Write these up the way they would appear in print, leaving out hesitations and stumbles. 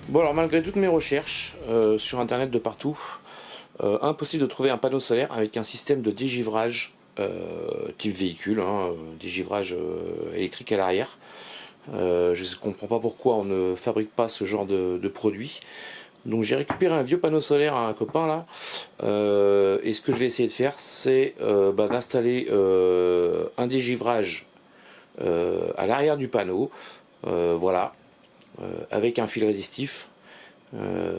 Bon alors malgré toutes mes recherches sur internet de partout, impossible de trouver un panneau solaire avec un système de dégivrage type véhicule, hein, dégivrage électrique à l'arrière. Je ne comprends pas pourquoi on ne fabrique pas ce genre de produit. Donc j'ai récupéré un vieux panneau solaire à un copain là, et ce que je vais essayer de faire c'est d'installer un dégivrage à l'arrière du panneau, voilà, avec un fil résistif, euh,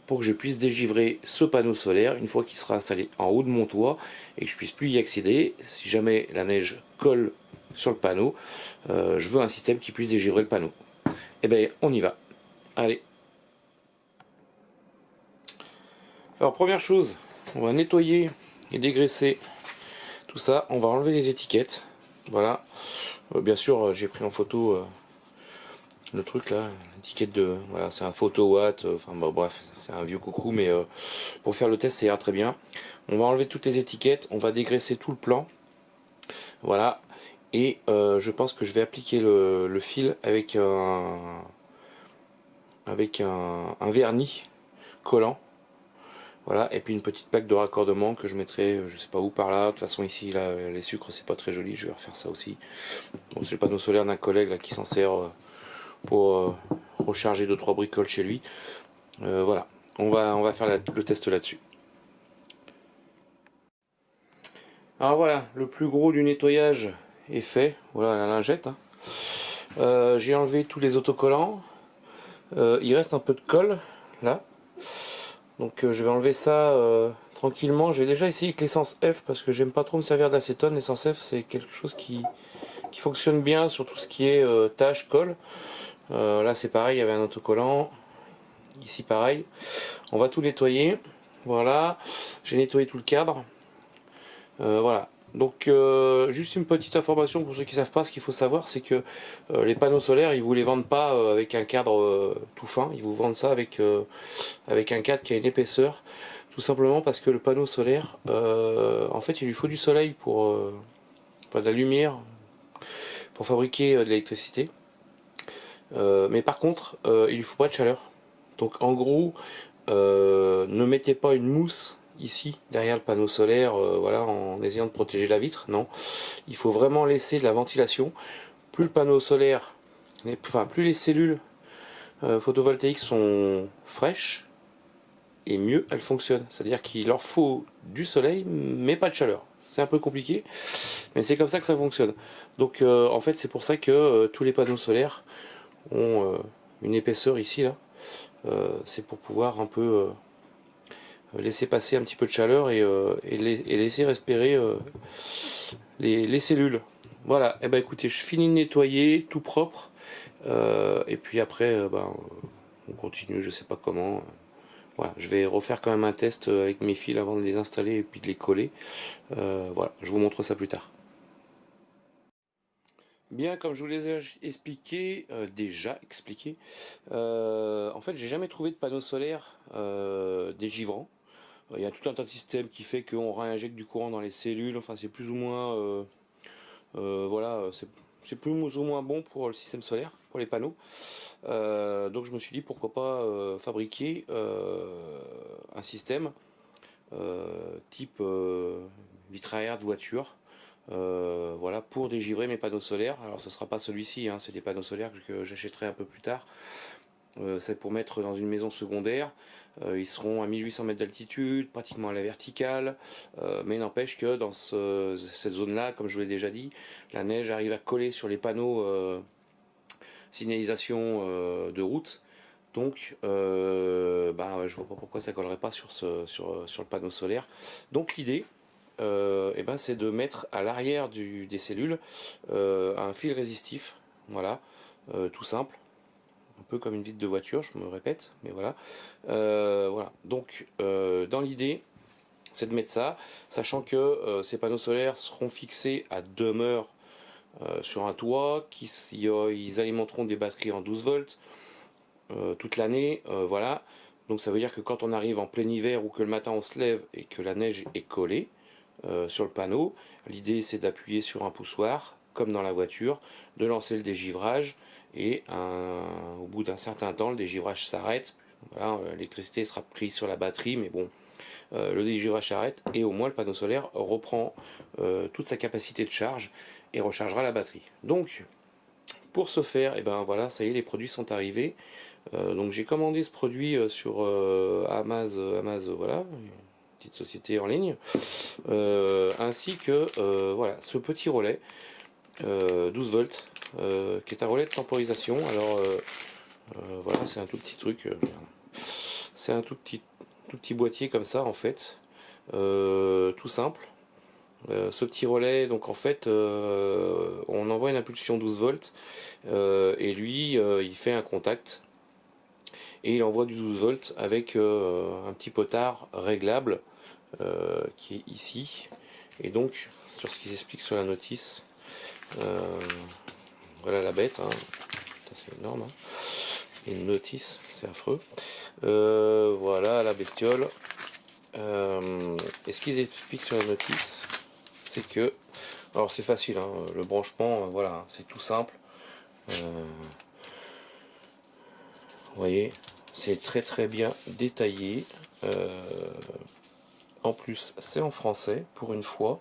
pour que je puisse dégivrer ce panneau solaire une fois qu'il sera installé en haut de mon toit et que je puisse plus y accéder. Si jamais la neige colle sur le panneau, je veux un système qui puisse dégivrer le panneau. Et bien on y va. Allez. Alors première chose, on va nettoyer et dégraisser tout ça. On va enlever les étiquettes. Voilà. Bien sûr, j'ai pris en photo le truc là, l'étiquette de, voilà, c'est un photo watt, enfin bah, bref, c'est un vieux coucou, mais pour faire le test ça ira très bien. On va enlever toutes les étiquettes, on va dégraisser tout le plan, voilà, et je pense que je vais appliquer le fil avec un vernis collant, voilà, et puis une petite plaque de raccordement que je mettrai, je sais pas où par là. De toute façon ici là, les sucres c'est pas très joli, je vais refaire ça aussi. Bon, c'est le panneau solaire d'un collègue là qui s'en sert pour recharger 2-3 bricoles chez lui. Voilà, on va faire le test là-dessus. Alors voilà, le plus gros du nettoyage est fait. Voilà la lingette, hein. J'ai enlevé tous les autocollants. Il reste un peu de colle là. Donc je vais enlever ça tranquillement. J'ai déjà essayé avec l'essence F parce que j'aime pas trop me servir d'acétone. L'essence F c'est quelque chose qui fonctionne bien sur tout ce qui est tâche, colle. Là c'est pareil, il y avait un autocollant. Ici pareil. On va tout nettoyer. Voilà. J'ai nettoyé tout le cadre. Voilà. Donc juste une petite information pour ceux qui ne savent pas, ce qu'il faut savoir c'est que les panneaux solaires ils vous les vendent pas avec un cadre tout fin, ils vous vendent ça avec un cadre qui a une épaisseur, tout simplement parce que le panneau solaire en fait il lui faut du soleil pour enfin de la lumière pour fabriquer de l'électricité, mais par contre il lui faut pas de chaleur. Donc en gros ne mettez pas une mousse ici derrière le panneau solaire, voilà, en essayant de protéger la vitre. Non, il faut vraiment laisser de la ventilation. Plus le panneau solaire, enfin plus les cellules photovoltaïques sont fraîches, et mieux elles fonctionnent. C'est-à-dire qu'il leur faut du soleil mais pas de chaleur. C'est un peu compliqué, mais c'est comme ça que ça fonctionne. Donc en fait c'est pour ça que tous les panneaux solaires ont une épaisseur ici là. C'est pour pouvoir un peu laisser passer un petit peu de chaleur et laisser respirer les cellules. Voilà, et ben écoutez, je finis de nettoyer, tout propre, et puis après, on continue, je sais pas comment. Voilà, je vais refaire quand même un test avec mes fils avant de les installer et puis de les coller. Voilà, je vous montre ça plus tard. Bien, comme je vous l'ai expliqué, en fait, j'ai jamais trouvé de panneau solaire dégivrant. Il y a tout un tas de systèmes qui fait qu'on réinjecte du courant dans les cellules. Enfin, c'est plus ou moins, voilà, c'est plus ou moins bon pour le système solaire, pour les panneaux. Donc, je me suis dit pourquoi pas fabriquer un système type vitre arrière de voiture. Voilà, pour dégivrer mes panneaux solaires. Alors, ce sera pas celui-ci, hein, c'est des panneaux solaires que j'achèterai un peu plus tard. C'est pour mettre dans une maison secondaire. Ils seront à 1800 mètres d'altitude, pratiquement à la verticale, mais n'empêche que dans cette zone-là, comme je vous l'ai déjà dit, la neige arrive à coller sur les panneaux signalisation de route. Donc, je vois pas pourquoi ça collerait pas sur le panneau solaire. Donc l'idée, c'est de mettre à l'arrière des cellules un fil résistif, voilà, tout simple, un peu comme une vitre de voiture, je me répète, mais voilà. Voilà. Donc, dans l'idée, c'est de mettre ça, sachant que ces panneaux solaires seront fixés à demeure sur un toit, ils alimenteront des batteries en 12 volts toute l'année, voilà. Donc ça veut dire que quand on arrive en plein hiver ou que le matin on se lève et que la neige est collée sur le panneau, l'idée c'est d'appuyer sur un poussoir, comme dans la voiture, de lancer le dégivrage et au bout d'un certain temps le dégivrage s'arrête. Voilà, l'électricité sera prise sur la batterie, mais bon, le dégivrage s'arrête et au moins le panneau solaire reprend toute sa capacité de charge et rechargera la batterie. Donc pour ce faire, et ben voilà, ça y est, les produits sont arrivés. Donc j'ai commandé ce produit sur Amazon, voilà, une petite société en ligne, ainsi que voilà, ce petit relais 12 volts, qui est un relais de temporisation. Alors voilà, c'est un tout petit truc, c'est un tout petit boîtier comme ça en fait, tout simple. Ce petit relais, donc en fait, on envoie une impulsion 12 volts et lui, il fait un contact et il envoie du 12 volts avec un petit potard réglable qui est ici. Et donc, sur ce qu'ils expliquent sur la notice, voilà la bête, hein. C'est énorme, hein. Une notice, c'est affreux. Voilà la bestiole. Et ce qu'ils expliquent sur la notice, c'est que, alors c'est facile, hein, le branchement, voilà, c'est tout simple. Vous voyez, c'est très bien détaillé. En plus, c'est en français pour une fois,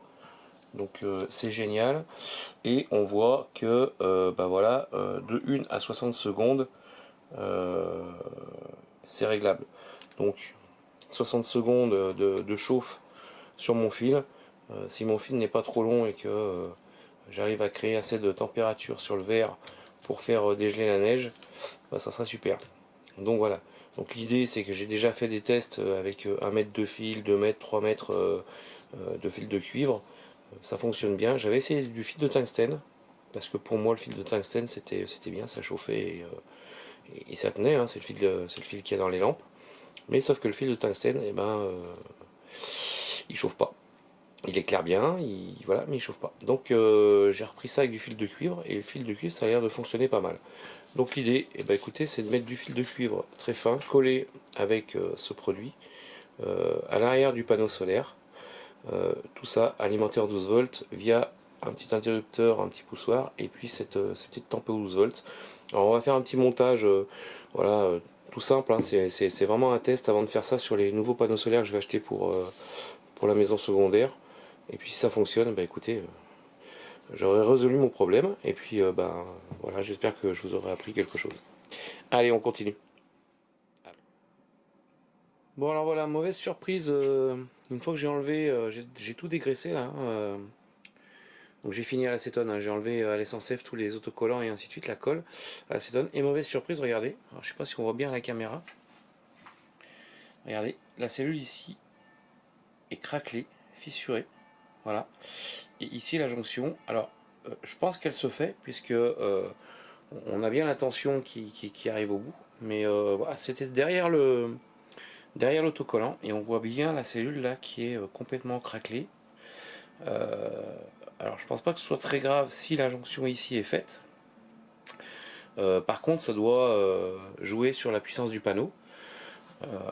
donc c'est génial. Et on voit que, bah voilà, de 1 à 60 secondes, c'est réglable. Donc 60 secondes de chauffe sur mon fil. Si mon fil n'est pas trop long et que j'arrive à créer assez de température sur le verre pour faire dégeler la neige, bah, ça sera super. Donc voilà. Donc l'idée c'est que j'ai déjà fait des tests avec 1 mètre de fil, 2 mètres, 3 mètres de fil de cuivre. Ça fonctionne bien. J'avais essayé du fil de tungstène, parce que pour moi le fil de tungstène c'était bien, ça chauffait et ça tenait, hein, c'est le fil qu'il y a dans les lampes. Mais sauf que le fil de tungstène, eh ben, il chauffe pas. Il éclaire bien, voilà, mais il chauffe pas. Donc j'ai repris ça avec du fil de cuivre, et le fil de cuivre ça a l'air de fonctionner pas mal. Donc l'idée, eh ben, écoutez, c'est de mettre du fil de cuivre très fin, collé avec ce produit, à l'arrière du panneau solaire. Tout ça alimenté en 12 volts via un petit interrupteur, un petit poussoir, et puis cette petite tempe 12 volts. Alors on va faire un petit montage, voilà, tout simple, hein, c'est vraiment un test avant de faire ça sur les nouveaux panneaux solaires que je vais acheter pour la maison secondaire. Et puis si ça fonctionne, bah écoutez, j'aurai résolu mon problème, et puis bah, voilà, j'espère que je vous aurai appris quelque chose. Allez, on continue. Bon alors voilà, mauvaise surprise, une fois que j'ai enlevé, j'ai tout dégraissé là, hein, donc j'ai fini à l'acétone, hein, j'ai enlevé à l'essence F tous les autocollants et ainsi de suite, la colle à l'acétone, et mauvaise surprise, regardez, alors je sais pas si on voit bien à la caméra, regardez, la cellule ici est craquelée, fissurée, voilà, et ici la jonction, alors je pense qu'elle se fait, puisque on a bien la tension qui arrive au bout, mais voilà, c'était derrière l'autocollant, et on voit bien la cellule là qui est complètement craquelée. Alors je pense pas que ce soit très grave si la jonction ici est faite. Par contre ça doit jouer sur la puissance du panneau.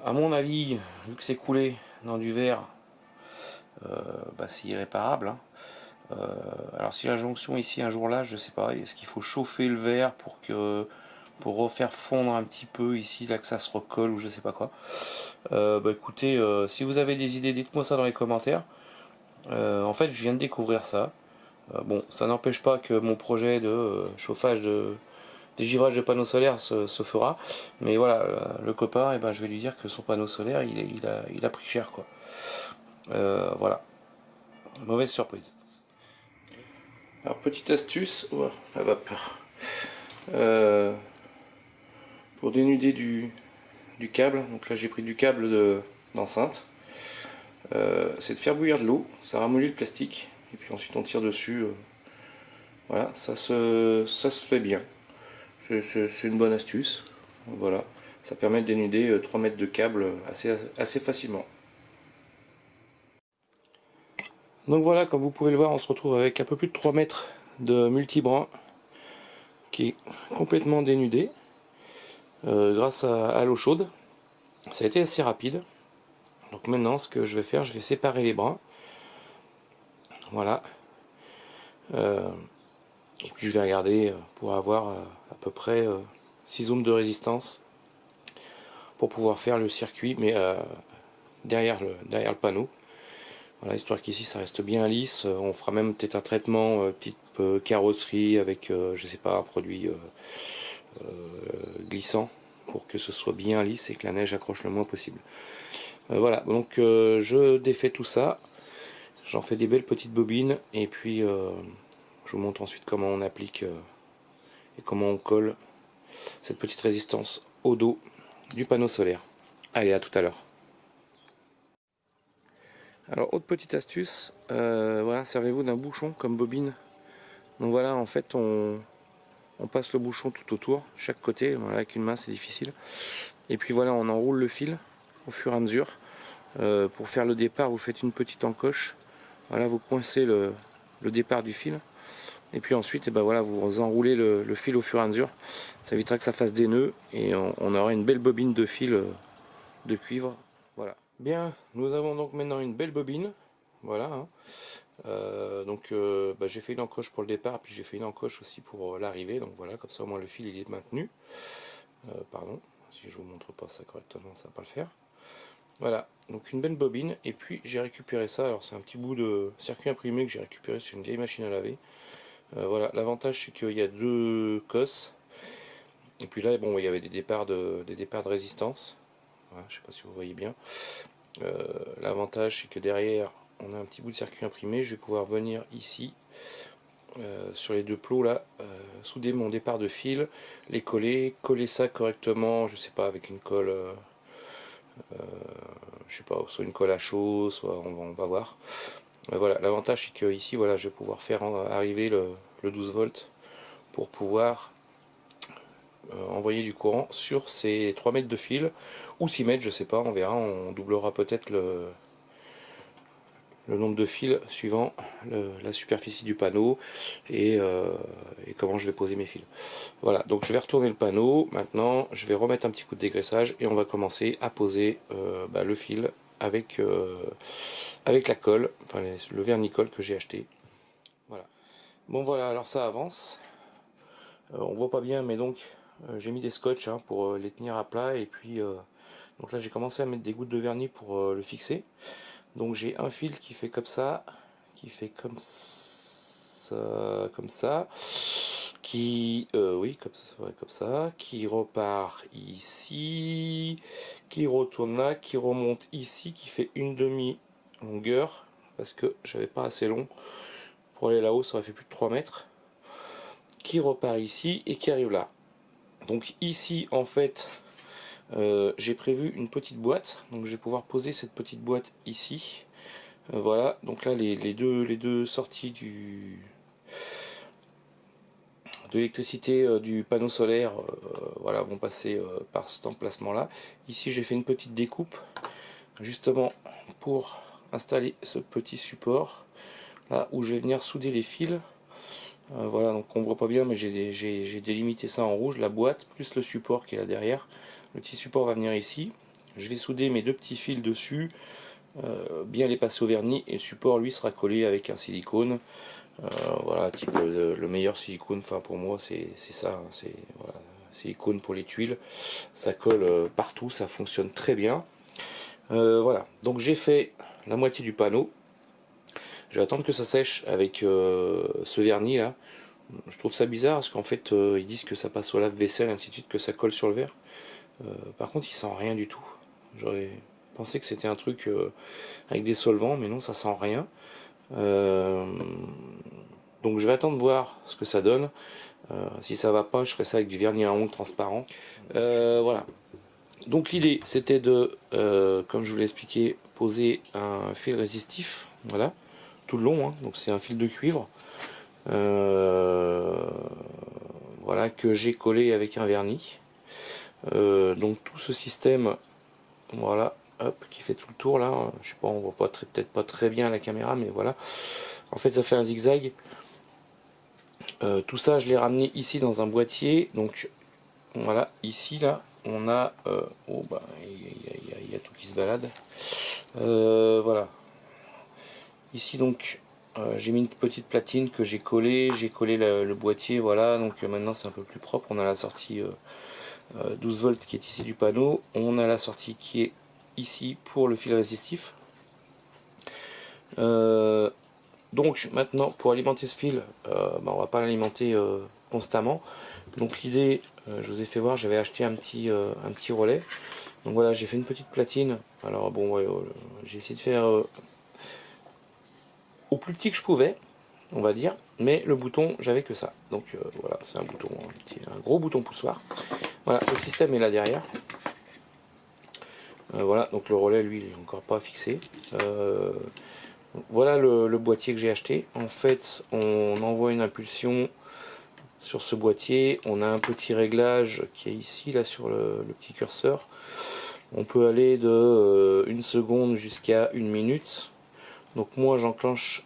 À mon avis, vu que c'est coulé dans du verre, bah, c'est irréparable, hein. Alors si la jonction ici un jour là, je sais pas, est-ce qu'il faut chauffer le verre pour refaire fondre un petit peu ici, là que ça se recolle ou je sais pas quoi. Bah écoutez, si vous avez des idées, dites-moi ça dans les commentaires. En fait, je viens de découvrir ça. Bon, ça n'empêche pas que mon projet de chauffage, de dégivrage de panneaux solaires se fera. Mais voilà, le copain, eh ben, je vais lui dire que son panneau solaire, il a pris cher, quoi. Voilà, mauvaise surprise. Alors, petite astuce, oh, la vapeur. Pour dénuder du câble, donc là j'ai pris du câble d'enceinte, c'est de faire bouillir de l'eau, ça ramollit le plastique, et puis ensuite on tire dessus. Voilà, ça se fait bien. C'est une bonne astuce. Voilà, ça permet de dénuder 3 mètres de câble assez facilement. Donc voilà, comme vous pouvez le voir, on se retrouve avec un peu plus de 3 mètres de multibrin qui est complètement dénudé grâce à l'eau chaude. Ça a été assez rapide. Donc maintenant, ce que je vais faire, je vais séparer les brins. Voilà. Et puis je vais regarder pour avoir à peu près 6 ohms de résistance pour pouvoir faire le circuit, mais derrière le panneau. Voilà, histoire qu'ici ça reste bien lisse. On fera même peut-être un traitement type carrosserie avec, je sais pas, un produit glissant pour que ce soit bien lisse et que la neige accroche le moins possible. Voilà, donc je défais tout ça. J'en fais des belles petites bobines et puis je vous montre ensuite comment on applique et comment on colle cette petite résistance au dos du panneau solaire. Allez, à tout à l'heure. Alors, autre petite astuce, voilà, servez-vous d'un bouchon comme bobine. Donc voilà, en fait, on passe le bouchon tout autour, chaque côté. Voilà, avec une main, c'est difficile. Et puis voilà, on enroule le fil au fur et à mesure. Pour faire le départ, vous faites une petite encoche. Voilà, vous coincez le départ du fil. Et puis ensuite, et ben voilà, vous enroulez le fil au fur et à mesure. Ça évitera que ça fasse des nœuds et on aura une belle bobine de fil de cuivre. Voilà. Bien, nous avons donc maintenant une belle bobine. Voilà. Hein. J'ai fait une encoche pour le départ, puis j'ai fait une encoche aussi pour l'arrivée. Donc voilà, comme ça au moins le fil il est maintenu. Pardon, si je vous montre pas ça correctement, ça va pas le faire. Voilà, donc une belle bobine. Et puis j'ai récupéré ça. Alors c'est un petit bout de circuit imprimé que j'ai récupéré sur une vieille machine à laver. Voilà, l'avantage c'est qu'il y a deux cosses. Et puis là, bon, il y avait des départs de résistance. Voilà, je sais pas si vous voyez bien. L'avantage c'est que derrière, on a un petit bout de circuit imprimé. Je vais pouvoir venir ici, sur les deux plots là, souder mon départ de fil, les coller ça correctement, je sais pas, avec une colle, je sais pas, soit une colle à chaud, soit on va voir. Voilà, l'avantage c'est que ici, voilà, je vais pouvoir faire arriver le 12 volts pour pouvoir envoyer du courant sur ces 3 mètres de fil, ou 6 mètres, je sais pas, on verra, on doublera peut-être le nombre de fils suivant la superficie du panneau et comment je vais poser mes fils. Voilà, donc je vais retourner le panneau, maintenant je vais remettre un petit coup de dégraissage et on va commencer à poser le fil avec la colle, enfin le vernicole que j'ai acheté. Voilà. Bon voilà, alors ça avance. On voit pas bien, mais donc j'ai mis des scotch hein, pour les tenir à plat et puis donc là j'ai commencé à mettre des gouttes de vernis pour le fixer. Donc j'ai un fil qui fait comme ça, comme ça, qui, oui, comme ça, qui repart ici, qui retourne là, qui remonte ici, qui fait une demi-longueur, parce que j'avais pas assez long pour aller là-haut, ça aurait fait plus de 3 mètres, qui repart ici et qui arrive là. Donc ici, en fait, j'ai prévu une petite boîte, donc je vais pouvoir poser cette petite boîte ici. Voilà, donc là les deux sorties de l'électricité du panneau solaire voilà, vont passer par cet emplacement là. Ici j'ai fait une petite découpe justement pour installer ce petit support là où je vais venir souder les fils. Voilà, donc on voit pas bien mais j'ai délimité ça en rouge, la boîte plus le support qui est là derrière. Le petit support va venir ici, je vais souder mes deux petits fils dessus, bien les passer au vernis et le support lui sera collé avec un silicone. Voilà, type le meilleur silicone, enfin pour moi c'est ça, hein, c'est voilà, silicone pour les tuiles, ça colle partout, ça fonctionne très bien. Voilà, donc j'ai fait la moitié du panneau, je vais attendre que ça sèche avec ce vernis là. Je trouve ça bizarre parce qu'en fait ils disent que ça passe au lave-vaisselle ainsi de suite, que ça colle sur le verre. Par contre il sent rien du tout, j'aurais pensé que c'était un truc avec des solvants, mais non, ça sent rien. Donc je vais attendre de voir ce que ça donne. Si ça va pas, je ferai ça avec du vernis à ongles transparent. Voilà. Donc l'idée c'était de, comme je vous l'ai expliqué, poser un fil résistif, voilà, tout le long. Hein. Donc c'est un fil de cuivre, voilà, que j'ai collé avec un vernis. Donc tout ce système, voilà, hop, qui fait tout le tour là. Je sais pas, on voit pas peut-être pas très bien à la caméra, mais voilà. En fait, ça fait un zigzag. Tout ça, je l'ai ramené ici dans un boîtier. Donc voilà, ici là, on a, oh bah, il y a tout qui se balade. Voilà. Ici donc, j'ai mis une petite platine que j'ai collée, le boîtier, voilà, donc maintenant c'est un peu plus propre. On a la sortie 12 volts qui est ici du panneau, on a la sortie qui est ici pour le fil résistif. Donc maintenant pour alimenter ce fil, on va pas l'alimenter constamment. Donc l'idée, je vous ai fait voir, j'avais acheté un petit relais. Donc voilà, j'ai fait une petite platine. Alors bon, ouais, j'ai essayé de faire au plus petit que je pouvais, on va dire. Mais le bouton, j'avais que ça. Donc voilà, c'est un bouton, un gros bouton poussoir. Voilà, le système est là derrière. Voilà, donc le relais, lui, il est encore pas fixé. Voilà le boîtier que j'ai acheté. En fait, on envoie une impulsion sur ce boîtier. On a un petit réglage qui est ici, là, sur le petit curseur. On peut aller de 1 seconde jusqu'à 1 minute. Donc moi, j'enclenche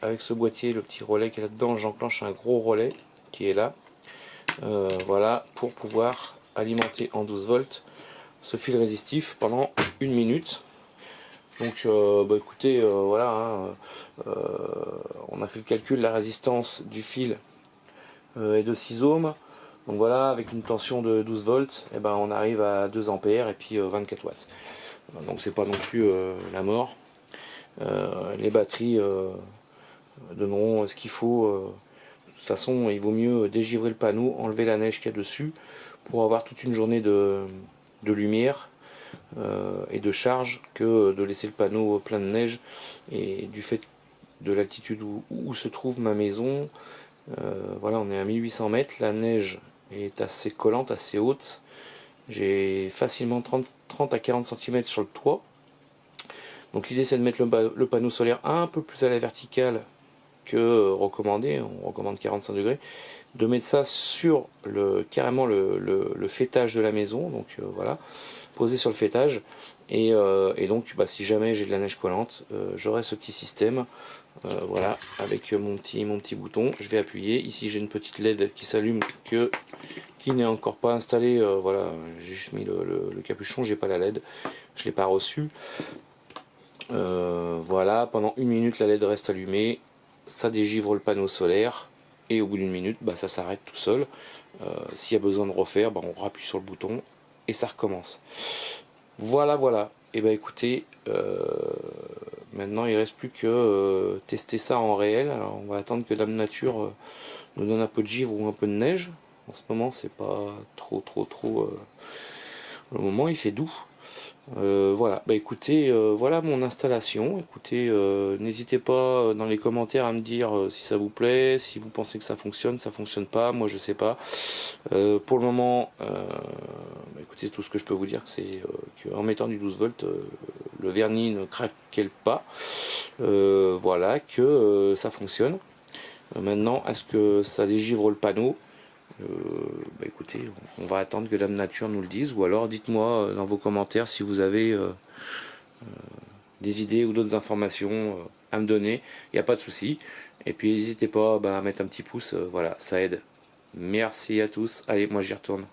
avec ce boîtier, le petit relais qui est là-dedans, j'enclenche un gros relais qui est là. Voilà, pour pouvoir alimenter en 12 volts ce fil résistif pendant 1 minute. Donc écoutez, voilà, hein, on a fait le calcul, la résistance du fil est de 6 ohms. Donc voilà, avec une tension de 12 volts, et ben, on arrive à 2 ampères et puis 24 watts. Donc c'est pas non plus la mort. Les batteries donneront ce qu'il faut. De toute façon, il vaut mieux dégivrer le panneau, enlever la neige qu'il y a dessus, pour avoir toute une journée de lumière et de charge, que de laisser le panneau plein de neige. Et du fait de l'altitude où se trouve ma maison, voilà, on est à 1800 mètres, la neige est assez collante, assez haute. J'ai facilement 30 à 40 cm sur le toit. Donc l'idée, c'est de mettre le panneau solaire un peu plus à la verticale que recommandé, on recommande 45 degrés, de mettre ça sur carrément le fêtage de la maison, donc voilà, posé sur le fêtage, et donc si jamais j'ai de la neige collante, j'aurai ce petit système, voilà, avec mon petit bouton, je vais appuyer, ici j'ai une petite LED qui s'allume, qui n'est encore pas installée, voilà, j'ai juste mis le capuchon, j'ai pas la LED, je l'ai pas reçu. Voilà, pendant 1 minute la LED reste allumée, ça dégivre le panneau solaire, et au bout d'1 minute, ça s'arrête tout seul. S'il y a besoin de refaire, on rappuie sur le bouton et ça recommence. Voilà. Et écoutez, maintenant il ne reste plus que tester ça en réel. Alors on va attendre que Dame Nature nous donne un peu de givre ou un peu de neige. En ce moment c'est pas trop le moment, il fait doux. Voilà, écoutez, voilà mon installation. Écoutez, n'hésitez pas dans les commentaires à me dire si ça vous plaît, si vous pensez que ça fonctionne pas, moi je sais pas. Pour le moment, écoutez, tout ce que je peux vous dire, c'est qu'en mettant du 12 volts, le vernis ne craquelle pas. Voilà, que ça fonctionne. Maintenant, est-ce que ça dégivre le panneau? Écoutez, on va attendre que Dame Nature nous le dise, ou alors dites-moi dans vos commentaires si vous avez des idées ou d'autres informations à me donner, il n'y a pas de souci. Et puis n'hésitez pas à mettre un petit pouce, voilà, ça aide. Merci à tous, allez, moi j'y retourne.